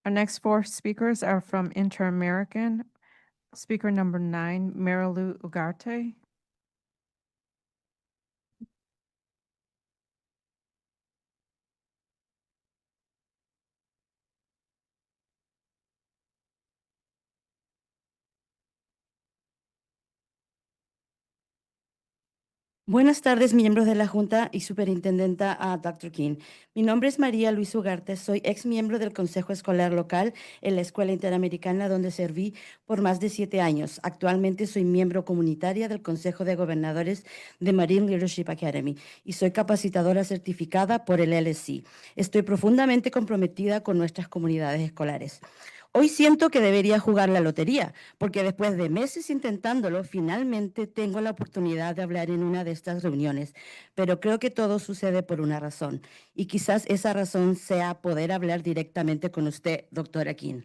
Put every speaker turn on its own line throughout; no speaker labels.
Our next four speakers are from Inter-American. Speaker number 9, Marilu Ugarte.
Buenas tardes, miembros de la Junta y Superintendenta Dr. King. Mi nombre es María Luisa Ugarte, soy ex miembro del Consejo Escolar Local en la Escuela Interamericana donde serví por más de 7 años. Actualmente soy miembro comunitaria del Consejo de Gobernadores de Marine Leadership Academy y soy capacitadora certificada por el LSC. Estoy profundamente comprometida con nuestras comunidades escolares. Hoy siento que debería jugar la lotería, porque después de meses intentándolo, finalmente tengo la oportunidad de hablar en una de estas reuniones. Pero creo que todo sucede por una razón, y quizás esa razón sea poder hablar directamente con usted, doctora King.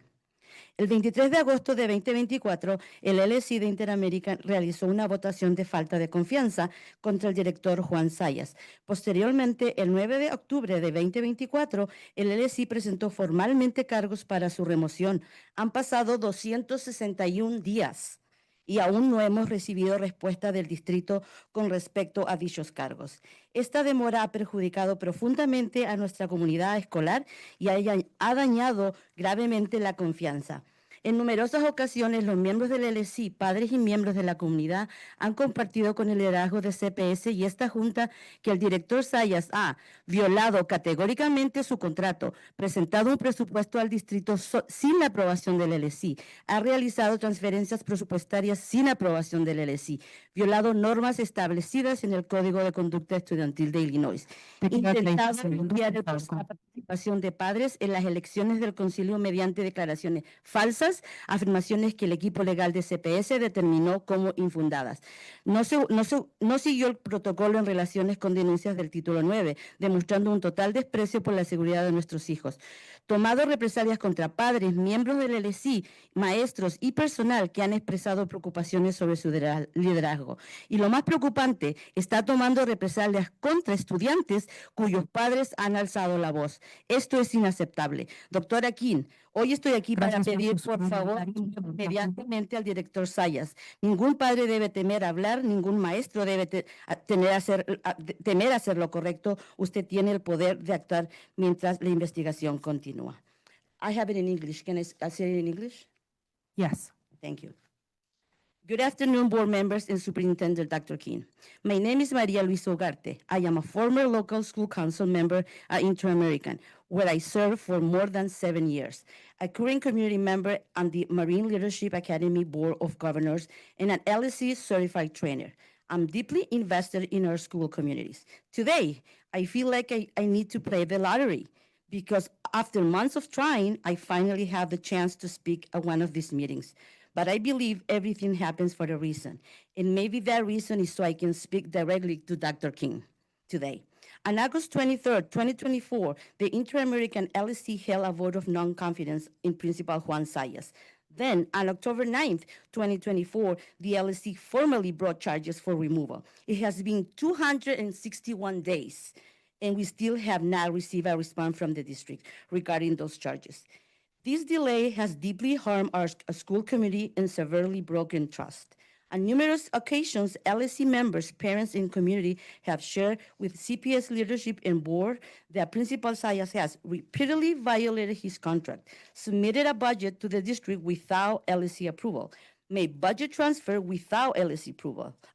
El 23 de agosto de 2024, el LSI de Interamérica realizó una votación de falta de confianza contra el director Juan Zayas. Posteriormente, el 9 de octubre de 2024, el LSI presentó formalmente cargos para su remoción. Han pasado 261 días y aún no hemos recibido respuesta del distrito con respecto a dichos cargos. Esta demora ha perjudicado profundamente a nuestra comunidad escolar y ha dañado gravemente la confianza. En numerosas ocasiones, los miembros del LSI, padres y miembros de la comunidad, han compartido con el liderazgo de CPS y esta junta que el director Zayas ha violado categóricamente su contrato, presentado un presupuesto al distrito sin la aprobación del LSI, ha realizado transferencias presupuestarias sin aprobación del LSI, violado normas establecidas en el Código de Conducta Estudiantil de Illinois, intentado limpiar la participación de padres en las elecciones del concilio mediante declaraciones falsas, afirmaciones que el equipo legal de CPS determinó como infundadas. No siguió el protocolo en relaciones con denuncias del título 9, demostrando un total desprecio por la seguridad de nuestros hijos. Tomado represalias contra padres, miembros del LSI, maestros y personal que han expresado preocupaciones sobre su liderazgo. Y lo más preocupante, está tomando represalias contra estudiantes cuyos padres han alzado la voz. Esto es inaceptable. Doctora King, hoy estoy aquí para pedir, por favor, inmediatamente al director Zayas. Ningún padre debe temer hablar, ningún maestro debe temer hacer lo correcto. Usted tiene el poder de actuar mientras la investigación continúa. I have it in English. Can I say it in English?
Yes.
Thank you. Good afternoon, board members and Superintendent Dr. King. My name is Maria Luisa Ugarte. I am a former local school council member at Inter-American, where I served for more than 7 years, a current community member on the Marine Leadership Academy Board of Governors, and an LSE certified trainer. I'm deeply invested in our school communities. Today, I feel like I need to play the lottery because after months of trying, I finally have the chance to speak at one of these meetings. But I believe everything happens for a reason. And maybe that reason is so I can speak directly to Dr. King today. On August 23rd, 2024, the Inter-American LSC held a vote of non-confidence in Principal Juan Zayas. Then, on October 9th, 2024, the LSC formally brought charges for removal. It has been 261 days, and we still have not received a response from the district regarding those charges. This delay has deeply harmed our school community and severely broken trust. On numerous occasions, LSC members, parents, and community have shared with CPS leadership and board that Principal Zayas has repeatedly violated his contract, submitted a budget to the district without LSC approval, made budget transfer without LSC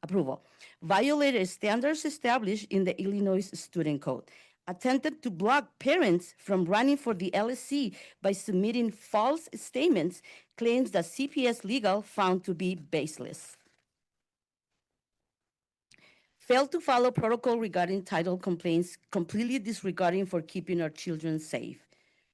approval, violated standards established in the Illinois Student Code, attempted to block parents from running for the LSC by submitting false statements, claims that CPS Legal found to be baseless. Failed to follow protocol regarding title complaints, completely disregarding for keeping our children safe.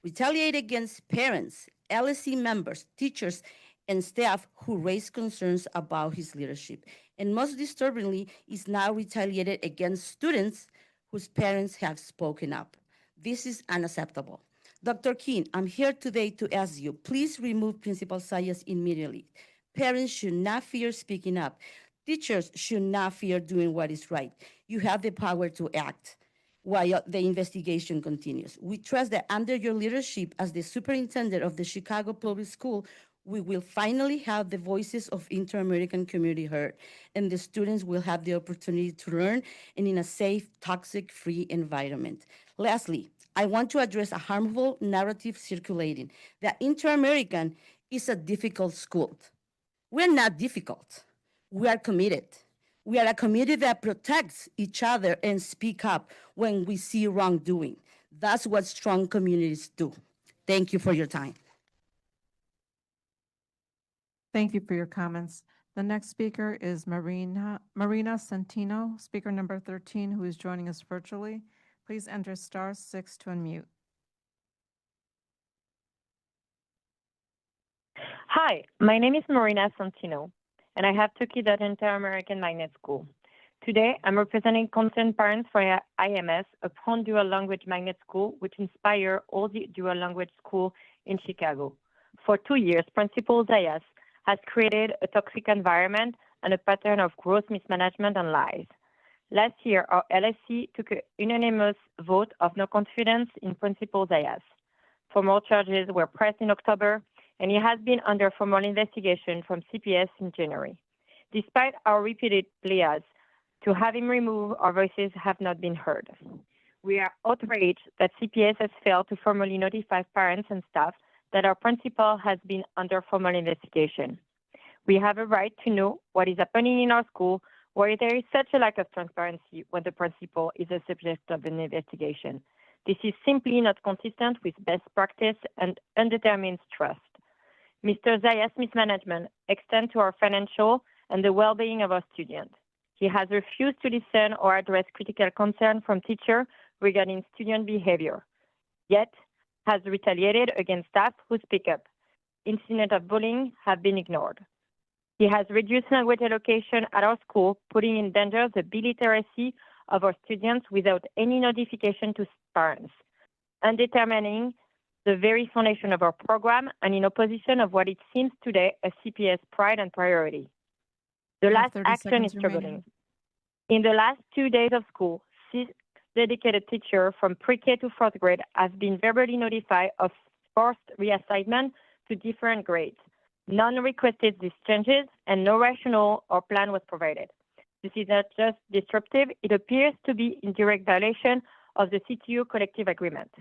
Retaliate against parents, LSC members, teachers, and staff who raised concerns about his leadership. And most disturbingly, is now retaliated against students whose parents have spoken up. This is unacceptable. Dr. King, I'm here today to ask you, please remove Principal Zayas immediately. Parents should not fear speaking up. Teachers should not fear doing what is right. You have the power to act. while the investigation continues. We trust that under your leadership as the superintendent of the Chicago Public School, we will finally have the voices of inter-American community heard, and the students will have the opportunity to learn and in a safe, toxic-free environment. Lastly, I want to address a harmful narrative circulating that Inter-American is a difficult school. We're not difficult. We are committed. We are a community that protects each other and speak up when we see wrongdoing. That's what strong communities do. Thank you for your time.
Thank you for your comments. The next speaker is Marina Centeno, speaker number 13, who is joining us virtually. Please enter *6 to unmute.
Hi, my name is Marina Centeno, and I have 2 kids at Inter-American Magnet School. Today, I'm representing concerned parents for IAMS, a prone dual language magnet school, which inspires all the dual language schools in Chicago. For 2 years, Principal Zayas has created a toxic environment and a pattern of gross mismanagement and lies. Last year, our LSC took a unanimous vote of no confidence in Principal Zayas. Formal charges were pressed in October, and he has been under formal investigation from CPS in January. Despite our repeated pleas to have him removed, our voices have not been heard. We are outraged that CPS has failed to formally notify parents and staff that our principal has been under formal investigation. We have a right to know what is happening in our school, where there is such a lack of transparency when the principal is a subject of an investigation. This is simply not consistent with best practice and undetermined trust. Mr. Zayas' mismanagement extends to our financial and the well-being of our students. He has refused to listen or address critical concerns from teachers regarding student behavior, yet has retaliated against staff who speak up. Incidents of bullying have been ignored. He has reduced language allocation at our school, putting in danger the biliteracy of our students without any notification to parents, undermining the very foundation of our program and in opposition of what it seems today a CPS pride and priority. The last action is troubling. In the last 2 days of school, 6 dedicated teachers from pre-K to 4th grade have been verbally notified of forced reassignment to different grades. None requested these changes, and no rationale or plan was provided. This is not just disruptive, it appears to be in direct violation of the CTU collective agreement.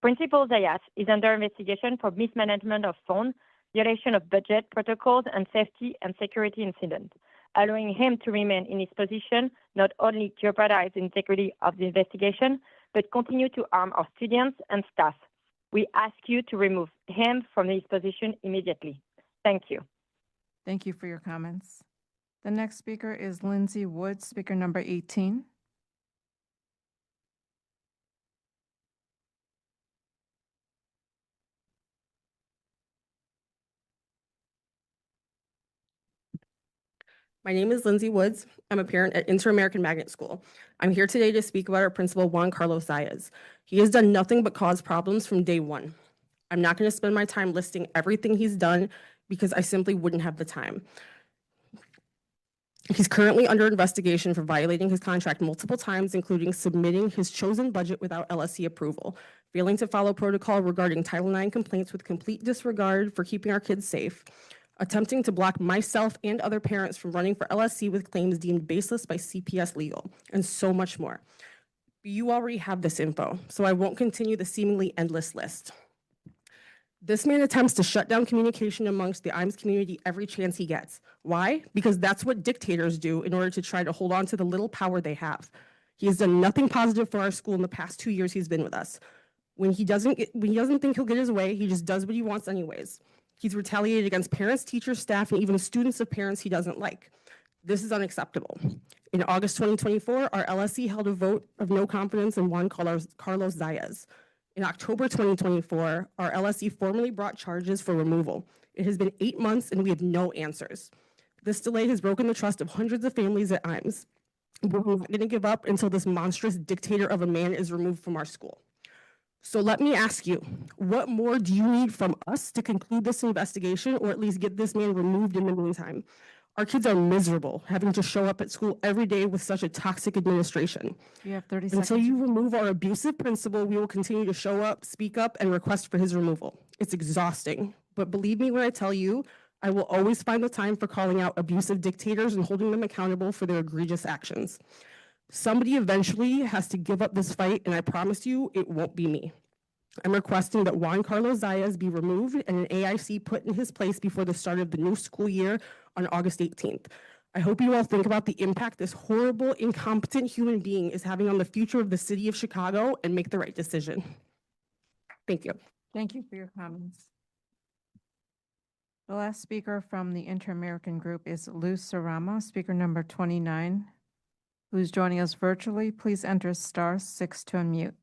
Principal Zayas is under investigation for mismanagement of funds, violation of budget protocols, and safety and security incidents. Allowing him to remain in his position not only jeopardize the integrity of the investigation, but continue to harm our students and staff. We ask you to remove him from his position immediately. Thank you.
Thank you for your comments. The next speaker is Lindsey Woods, speaker number 18.
My name is Lindsey Woods. I'm a parent at Inter-American Magnet School. I'm here today to speak about our principal, Juan Carlos Zayas. He has done nothing but cause problems from day one. I'm not going to spend my time listing everything he's done because I simply wouldn't have the time. He's currently under investigation for violating his contract multiple times, including submitting his chosen budget without LSC approval, failing to follow protocol regarding Title IX complaints with complete disregard for keeping our kids safe, attempting to block myself and other parents from running for LSC with claims deemed baseless by CPS Legal, and so much more. You already have this info, so I won't continue the seemingly endless list. This man attempts to shut down communication amongst the IAMS community every chance he gets. Why? Because that's what dictators do in order to try to hold on to the little power they have. He has done nothing positive for our school in the past 2 years he's been with us. When he doesn't think he'll get his way, he just does what he wants anyways. He's retaliated against parents, teachers, staff, and even students of parents he doesn't like. This is unacceptable. In August 2024, our LSC held a vote of no confidence in Juan Carlos Zayas. In October 2024, our LSC formally brought charges for removal. It has been 8 months and we have no answers. This delay has broken the trust of hundreds of families at IAMS. We're not going to give up until this monstrous dictator of a man is removed from our school. So let me ask you, what more do you need from us to conclude this investigation or at least get this man removed in the meantime? Our kids are miserable, having to show up at school every day with such a toxic administration.
You have 30
Until
seconds.
you remove our abusive principal, we will continue to show up, speak up, and request for his removal. It's exhausting, but believe me when I tell you, I will always find the time for calling out abusive dictators and holding them accountable for their egregious actions. Somebody eventually has to give up this fight, and I promise you, it won't be me. I'm requesting that Juan Carlos Zayas be removed and an AIC put in his place before the start of the new school year on August 18th. I hope you all think about the impact this horrible, incompetent human being is having on the future of the city of Chicago and make the right decision. Thank you.
Thank you for your comments. The last speaker from the Inter-American Group is Luisa Sarame, speaker number 29, who's joining us virtually. Please enter *6 to unmute.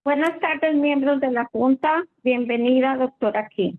Buenas tardes, miembros de la Junta. Bienvenida, doctora King.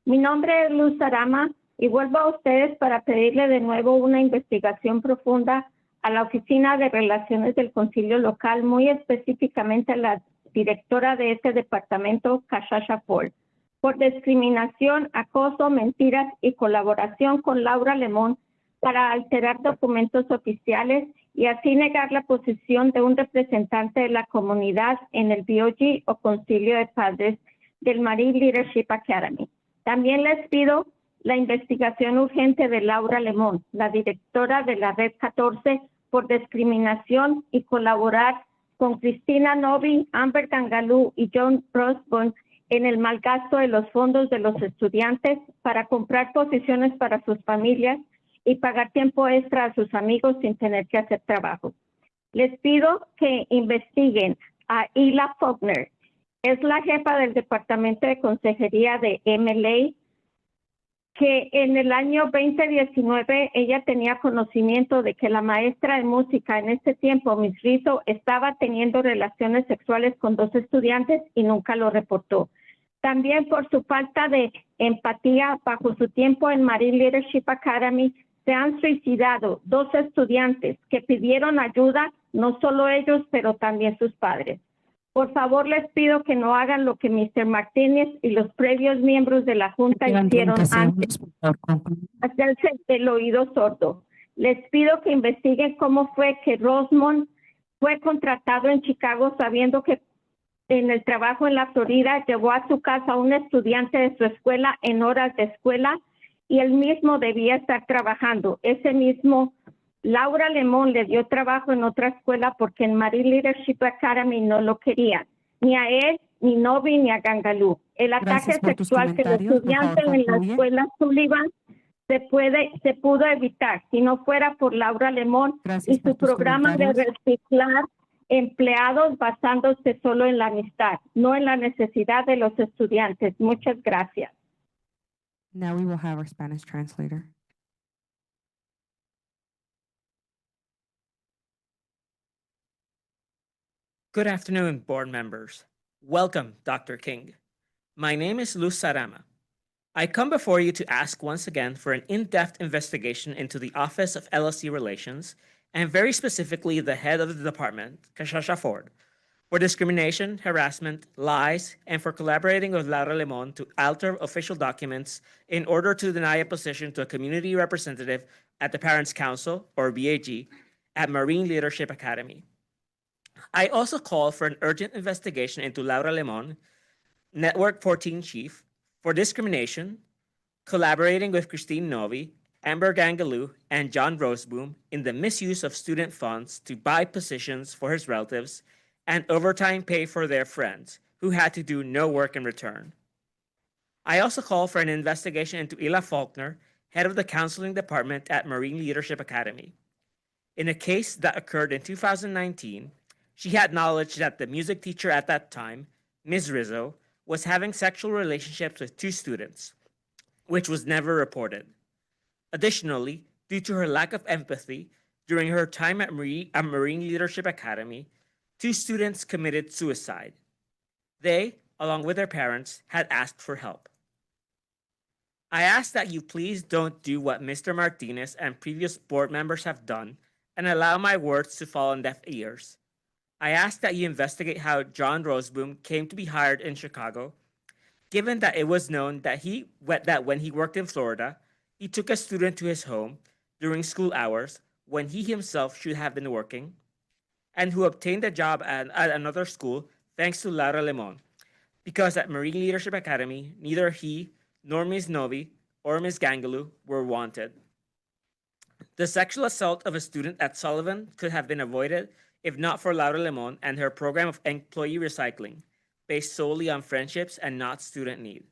Mi nombre es Luz Sarama y vuelvo a ustedes para pedirle de nuevo una investigación profunda a la Oficina de Relaciones del Concilio Local, muy específicamente a la directora de este departamento, Kishasha, por discriminación, acoso, mentiras y colaboración con Laura Lemón para alterar documentos oficiales y así negar la posición de un representante de la comunidad en el BOE o Concilio de Padres del Marine Leadership Academy. También les pido la investigación urgente de Laura Lemón, la directora de la Red 14, por discriminación y colaborar con Cristina Novi, Amber Gangalú y John Rosborn en el mal gasto de los fondos de los estudiantes para comprar posiciones para sus familias y pagar tiempo extra a sus amigos sin tener que hacer trabajo. Les pido que investiguen a Ila Faulkner. Es la jefa del Departamento de Consejería de MLA, que en el año 2019 ella tenía conocimiento de que la maestra de música en ese tiempo, Miss Rizzo, estaba teniendo relaciones sexuales con 2 estudiantes y nunca lo reportó. También por su falta de empatía bajo su tiempo en Marine Leadership Academy, se han suicidado 2 estudiantes que pidieron ayuda, no solo ellos, pero también sus padres. Por favor, les pido que no hagan lo que Mr. Martínez y los previos miembros de la Junta hicieron antes, hacerse el oído sordo. Les pido que investiguen cómo fue que Rosemond fue contratado en Chicago sabiendo que en el trabajo en la Florida llevó a su casa a un estudiante de su escuela en horas de escuela y él mismo debía estar trabajando. Ese mismo Laura Lemón le dio trabajo en otra escuela porque en Marine Leadership Academy no lo querían, ni a él, ni Novi, ni a Gangalú. El ataque sexual que los estudiantes en la escuela Sullivan se pudo evitar si no fuera por Laura Lemón y su programa de reciclar empleados basándose solo en la amistad, no en la necesidad de los estudiantes. Muchas gracias.
Now we will have our Spanish translator.
Good afternoon, board members. Welcome, Dr. King. My name is Luz Sarame. I come before you to ask once again for an in-depth investigation into the Office of LLC Relations, and very specifically the head of the department, Kishasha, for discrimination, harassment, lies, and for collaborating with Laura Lemon to alter official documents in order to deny a position to a community representative at the Parents' Council, or BAG, at Marine Leadership Academy. I also call for an urgent investigation into Laura Lemon, Network 14 chief, for discrimination, collaborating with Christine Novi, Amber Gangaloo, and John Roseboom in the misuse of student funds to buy positions for his relatives and overtime pay for their friends who had to do no work in return. I also call for an investigation into Ila Faulkner, head of the counseling department at Marine Leadership Academy. In a case that occurred in 2019, she had knowledge that the music teacher at that time, Ms. Rizzo, was having sexual relationships with 2 students, which was never reported. Additionally, due to her lack of empathy during her time at Marine Leadership Academy, 2 students committed suicide. They, along with their parents, had asked for help. I ask that you please don't do what Mr. Martinez and previous board members have done and allow my words to fall on deaf ears. I ask that you investigate how John Roseboom came to be hired in Chicago, given that it was known that that when he worked in Florida, he took a student to his home during school hours when he himself should have been working, and who obtained a job at another school thanks to Laura Lemon, because at Marine Leadership Academy, neither he nor Ms. Novi or Ms. Gangaloo were wanted. The sexual assault of a student at Sullivan could have been avoided if not for Laura Lemon and her program of employee recycling, based solely on friendships and not student need.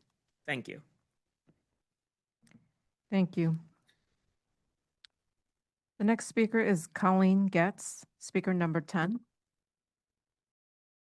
Thank you.
Thank you. The next speaker is Colleen Getz, speaker number 10.